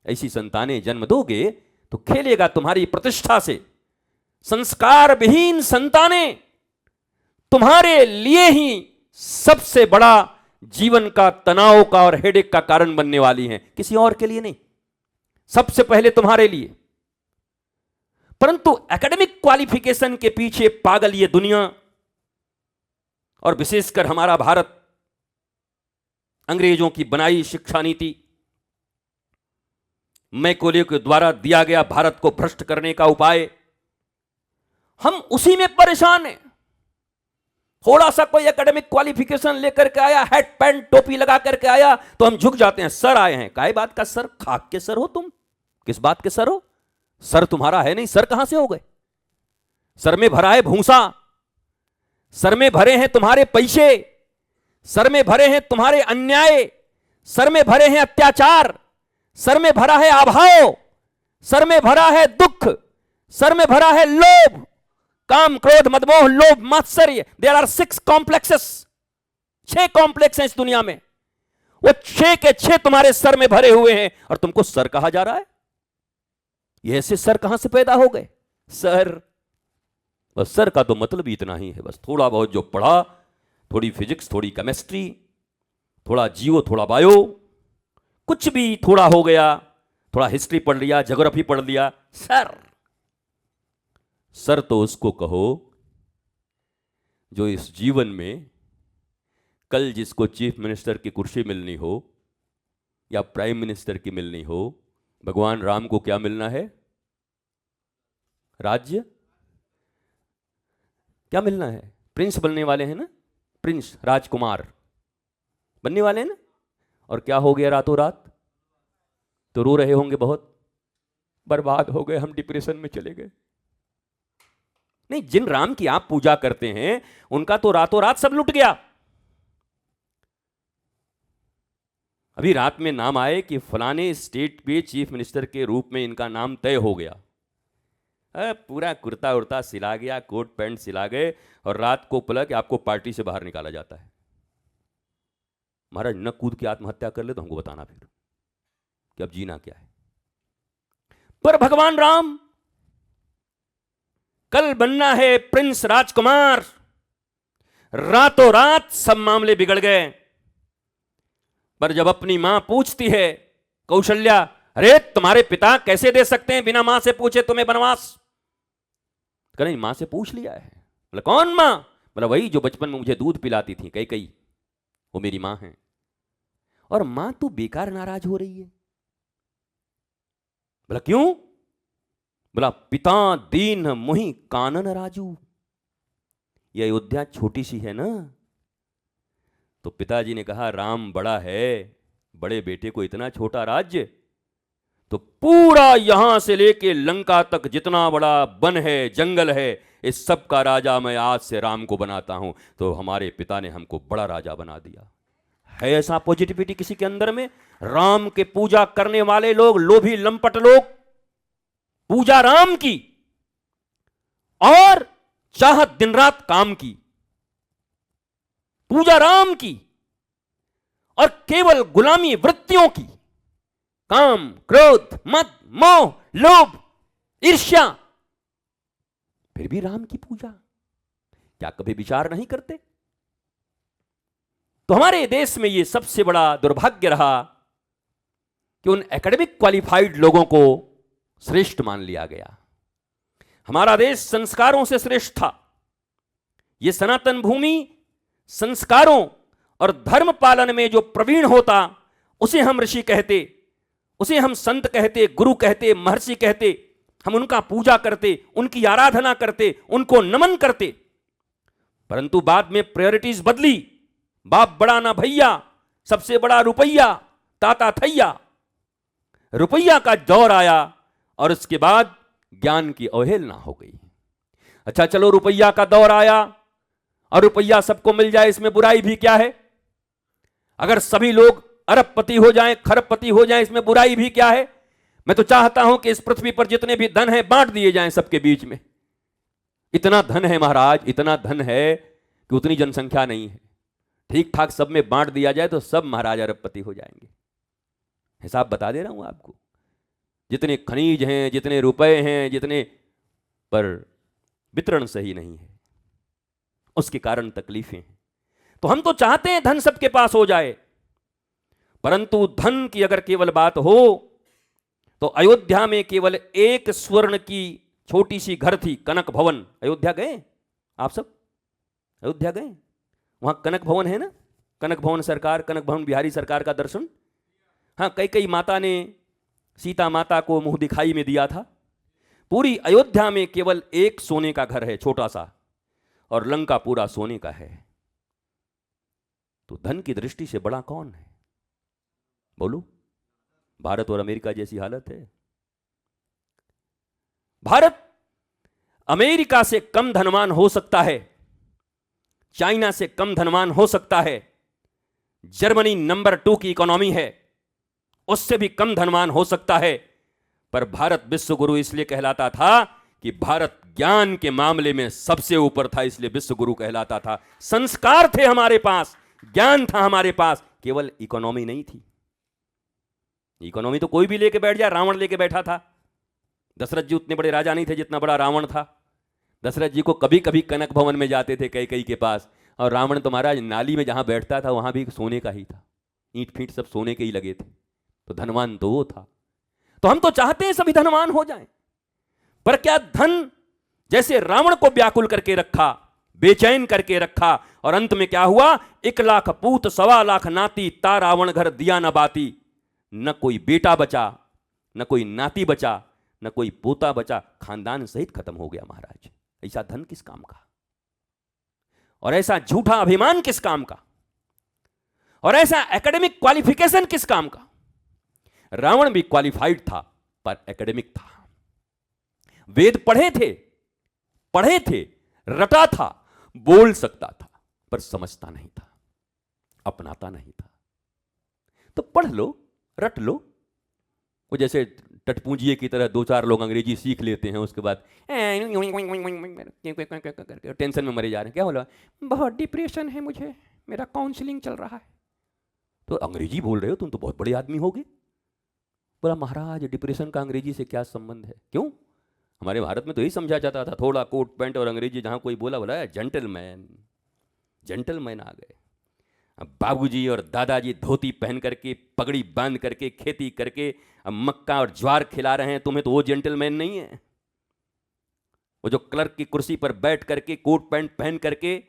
ऐसी संतानें जन्म दोगे तो खेलेगा तुम्हारी प्रतिष्ठा से। संस्कार विहीन संतानें तुम्हारे लिए ही सबसे बड़ा जीवन का तनाव का और हेडेक का कारण बनने वाली हैं, किसी और के लिए नहीं, सबसे पहले तुम्हारे लिए। परंतु एकेडमिक क्वालिफिकेशन के पीछे पागल ये दुनिया और विशेषकर हमारा भारत, अंग्रेजों की बनाई शिक्षा नीति, मैकोले के द्वारा दिया गया भारत को भ्रष्ट करने का उपाय, हम उसी में परेशान हैं। थोड़ा सा कोई एकेडमिक क्वालिफिकेशन लेकर के आया, हैट पैंट टोपी लगा करके आया तो हम झुक जाते हैं। सर आए हैं, काय बात का सर? खाक के सर हो तुम? किस बात के सर हो? सर तुम्हारा है नहीं, सर कहां से हो गए? सर में भरा है भूसा, सर में भरे हैं तुम्हारे पैसे, सर में भरे हैं तुम्हारे अन्याय, सर में भरे हैं अत्याचार, सर में भरा है अभाव, सर में भरा है दुख, सर में भरा है लोभ, काम क्रोध मदमोह लोभ मात्सर्य। देयर आर 6 कॉम्प्लेक्सेस, 6 कॉम्प्लेक्स हैं इस दुनिया में। वो 6 के 6 तुम्हारे सर में भरे हुए हैं और तुमको सर कहा जा रहा है। ये ऐसे सर कहां से पैदा हो गए? सर, बस सर का तो मतलब ही इतना ही है, बस थोड़ा बहुत जो पढ़ा, थोड़ी फिजिक्स, थोड़ी केमिस्ट्री, थोड़ा जियो, थोड़ा बायो, कुछ भी थोड़ा हो गया, थोड़ा हिस्ट्री पढ़ लिया, ज्योग्राफी पढ़ लिया, सर। सर तो उसको कहो जो इस जीवन में कल जिसको चीफ मिनिस्टर की कुर्सी मिलनी हो या प्राइम मिनिस्टर की मिलनी हो। भगवान राम को क्या मिलना है? राज्य। क्या मिलना है? प्रिंस बनने वाले हैं ना, प्रिंस, राजकुमार बनने वाले हैं ना। और क्या हो गया रातों रात? तो रो रहे होंगे बहुत, बर्बाद हो गए, हम डिप्रेशन में चले गए। नहीं, जिन राम की आप पूजा करते हैं उनका तो रातों रात सब लुट गया। अभी रात में नाम आए कि फलाने स्टेट पे चीफ मिनिस्टर के रूप में इनका नाम तय हो गया। पूरा कुर्ता उर्ता सिला गया, कोट पैंट सिला गए और रात को पलक कि आपको पार्टी से बाहर निकाला जाता है। महाराज न कूद के आत्महत्या कर ले तो हमको बताना फिर कि अब जीना क्या है। पर भगवान राम कल बनना है प्रिंस, राजकुमार। रातों रात सब मामले बिगड़ गए। पर जब अपनी मां पूछती है कौशल्या, अरे तुम्हारे पिता कैसे दे सकते हैं बिना मां से पूछे तुम्हें वनवास? नहीं, मां से पूछ लिया है। बोला कौन मां? बोला वही जो बचपन में मुझे दूध पिलाती थी, कई वो मेरी मां है। और मां तो बेकार नाराज हो रही है। बोला क्यों? बोला पिता दीन मुहि कानन राजू। यह अयोध्या छोटी सी है ना। तो पिताजी ने कहा राम बड़ा है, बड़े बेटे को इतना छोटा राज्य? तो पूरा यहां से लेके लंका तक जितना बड़ा वन है, जंगल है, इस सब का राजा मैं आज से राम को बनाता हूं। तो हमारे पिता ने हमको बड़ा राजा बना दिया। है ऐसा पॉजिटिविटी किसी के अंदर में? राम के पूजा करने वाले लोग, लोभी लंपट लोग, पूजा राम की और चाहत दिन रात काम की, पूजा राम की और केवल गुलामी वृत्तियों की, काम क्रोध मद मोह लोभ ईर्ष्या, फिर भी राम की पूजा। क्या कभी विचार नहीं करते? तो हमारे देश में यह सबसे बड़ा दुर्भाग्य रहा कि उन एकेडमिक क्वालिफाइड लोगों को श्रेष्ठ मान लिया गया। हमारा देश संस्कारों से श्रेष्ठ था। यह सनातन भूमि संस्कारों और धर्म पालन में जो प्रवीण होता उसे हम ऋषि कहते, उसे हम संत कहते, गुरु कहते, महर्षि कहते। हम उनका पूजा करते, उनकी आराधना करते, उनको नमन करते। परंतु बाद में प्रायोरिटीज बदली। बाप बड़ा ना भैया, सबसे बड़ा रुपया, ताता थैया। रुपया का दौर आया और उसके बाद ज्ञान की अवहेलना हो गई। अच्छा चलो रुपया का दौर आया और रुपया सबको मिल जाए, इसमें बुराई भी क्या है? अगर सभी लोग अरबपति हो जाएं, खरबपति हो जाएं, इसमें बुराई भी क्या है? मैं तो चाहता हूं कि इस पृथ्वी पर जितने भी धन है बांट दिए जाएं सबके बीच में। इतना धन है महाराज, इतना धन है कि उतनी जनसंख्या नहीं है। ठीक ठाक सब में बांट दिया जाए तो सब महाराज अरबपति हो जाएंगे। हिसाब बता दे रहा हूं आपको। जितने खनिज हैं, जितने रुपए हैं, जितने, पर वितरण सही नहीं है, उसके कारण तकलीफें हैं। तो हम तो चाहते हैं धन सबके पास हो जाए, परंतु धन की अगर केवल बात हो तो अयोध्या में केवल एक स्वर्ण की छोटी सी घर थी, कनक भवन। अयोध्या गए आप सब? अयोध्या गए? वहां कनक भवन है ना, कनक भवन सरकार, कनक भवन बिहारी सरकार का दर्शन। हाँ, कई माता ने सीता माता को मुंह दिखाई में दिया था। पूरी अयोध्या में केवल एक सोने का घर है, छोटा सा, और लंका पूरा सोने का है। तो धन की दृष्टि से बड़ा कौन है? बोलो। भारत और अमेरिका जैसी हालत है। भारत अमेरिका से कम धनवान हो सकता है, चाइना से कम धनवान हो सकता है, जर्मनी नंबर 2 की इकोनॉमी है, उससे भी कम धनवान हो सकता है, पर भारत विश्व गुरु इसलिए कहलाता था कि भारत ज्ञान के मामले में सबसे ऊपर था, इसलिए विश्व गुरु कहलाता था। संस्कार थे हमारे पास, ज्ञान था हमारे पास, केवल इकोनॉमी नहीं थी। इकोनॉमी तो कोई भी लेके बैठ जाए, रावण लेके बैठा था। दशरथ जी उतने बड़े राजा नहीं थे जितना बड़ा रावण था। दशरथ जी को कभी कभी कनक भवन में जाते थे कैकेयी के पास, और रावण तो महाराज नाली में जहां बैठता था वहां भी सोने का ही था, ईंट फीट सब सोने के ही लगे थे। तो धनवान तो वो था। तो हम तो चाहते हैं सभी धनवान हो जाएं, पर क्या धन जैसे रावण को व्याकुल करके रखा, बेचैन करके रखा, और अंत में क्या हुआ? 1 लाख पूत 1.25 लाख नाती, ता रावण घर दिया न बाती। न कोई बेटा बचा, न कोई नाती बचा, न कोई पोता बचा, खानदान सहित खत्म हो गया महाराज। ऐसा धन किस काम का? और ऐसा झूठा अभिमान किस काम का? और ऐसा एकेडमिक क्वालिफिकेशन किस काम का? रावण भी क्वालिफाइड था, पर एकेडमिक था। वेद पढ़े थे, रटा था, बोल सकता था, पर समझता नहीं था, अपनाता नहीं था। तो पढ़ लो, रट लो। वो जैसे टटपूंजिए की तरह 2-4 लोग अंग्रेजी सीख लेते हैं, उसके बाद टेंशन में मरे जा रहे हैं। क्या बोला? बहुत डिप्रेशन है मुझे, मेरा काउंसलिंग चल रहा है। तो अंग्रेजी बोल रहे हो, तुम तो बहुत बड़े आदमी होगे। बोला महाराज डिप्रेशन का अंग्रेजी से क्या संबंध है? क्यों? हमारे भारत में तो यही समझा जाता था, थोड़ा कोट पैंट और अंग्रेजी जहां कोई बोला जेंटलमैन। जेंटलमैन आ गए। अब बाबूजी और दादाजी धोती पहन करके, पगड़ी बांध करके, खेती करके अब मक्का और ज्वार खिला रहे हैं तुम्हें, तो वो जेंटलमैन नहीं है। वो जो क्लर्क की कुर्सी पर बैठ करके, कोट पैंट पहन करके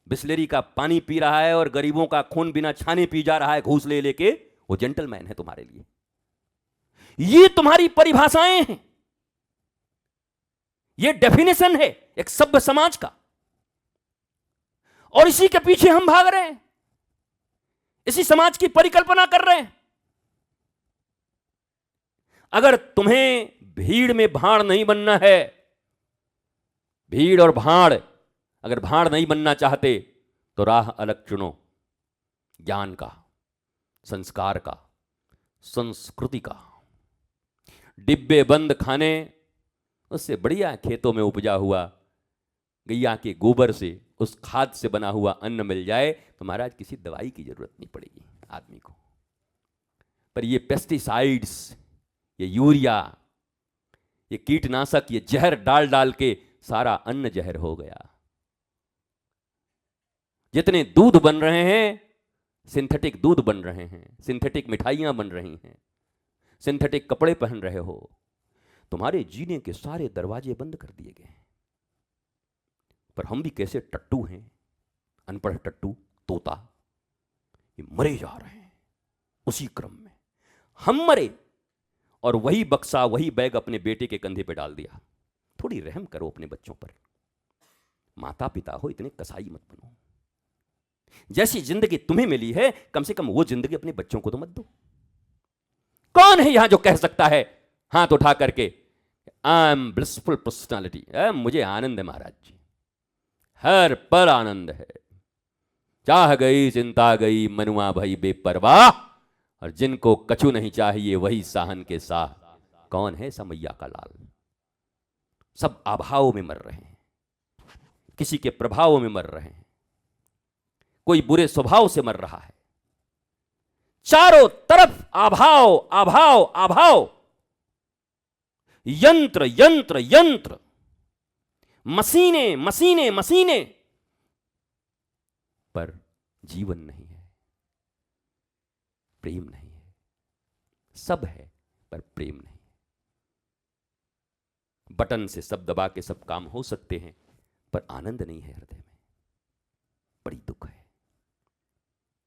बिस्लेरी का पानी पी रहा है और गरीबों का खून बिना छाने पी जा रहा है घूस ले लेके, वो जेंटलमैन है तुम्हारे लिए। ये तुम्हारी परिभाषाएं हैं, ये डेफिनेशन है एक सभ्य समाज का, और इसी के पीछे हम भाग रहे हैं, इसी समाज की परिकल्पना कर रहे हैं। अगर तुम्हें भीड़ में भाड़ नहीं बनना है, भीड़ और भाड़, अगर भाड़ नहीं बनना चाहते तो राह अलग चुनो, ज्ञान का, संस्कार का, संस्कृति का। डिब्बे बंद खाने, उससे बढ़िया खेतों में उपजा हुआ गैया के गोबर से, उस खाद से बना हुआ अन्न मिल जाए तो महाराज किसी दवाई की जरूरत नहीं पड़ेगी आदमी को। पर ये पेस्टिसाइड्स, ये यूरिया, ये कीटनाशक, ये जहर डाल डाल के सारा अन्न जहर हो गया। जितने दूध बन रहे हैं, सिंथेटिक दूध बन रहे हैं, सिंथेटिक मिठाइयां बन रही हैं, सिंथेटिक कपड़े पहन रहे हो, तुम्हारे जीने के सारे दरवाजे बंद कर दिए गए हैं। पर हम भी कैसे टट्टू हैं, अनपढ़ टट्टू, तोता, ये मरे जा रहे हैं। उसी क्रम में हम मरे और वही बक्सा, वही बैग अपने बेटे के कंधे पे डाल दिया। थोड़ी रहम करो अपने बच्चों पर। माता पिता हो, इतने कसाई मत बनो। जैसी जिंदगी तुम्हें मिली है, कम से कम वो जिंदगी अपने बच्चों को तो मत दो। कौन है यहां जो कह सकता है हाथ उठा करके आई एम ब्लिसफुल पर्सनालिटी, मुझे आनंद है महाराज जी, हर पल आनंद है। चाह गई चिंता गई मनुआ भई बेपरवाह, और जिनको कछु नहीं चाहिए वही साहन के साह। कौन है ऐसा मैया का लाल? सब अभाव में मर रहे हैं, किसी के प्रभाव में मर रहे हैं, कोई बुरे स्वभाव से मर रहा है। चारों तरफ अभाव अभाव अभाव। यंत्र यंत्र यंत्र, मशीनें मशीनें मशीनें, पर जीवन नहीं है, प्रेम नहीं है। सब है पर प्रेम नहीं है। बटन से सब दबा के सब काम हो सकते हैं, पर आनंद नहीं है हृदय में। बड़ी दुख है।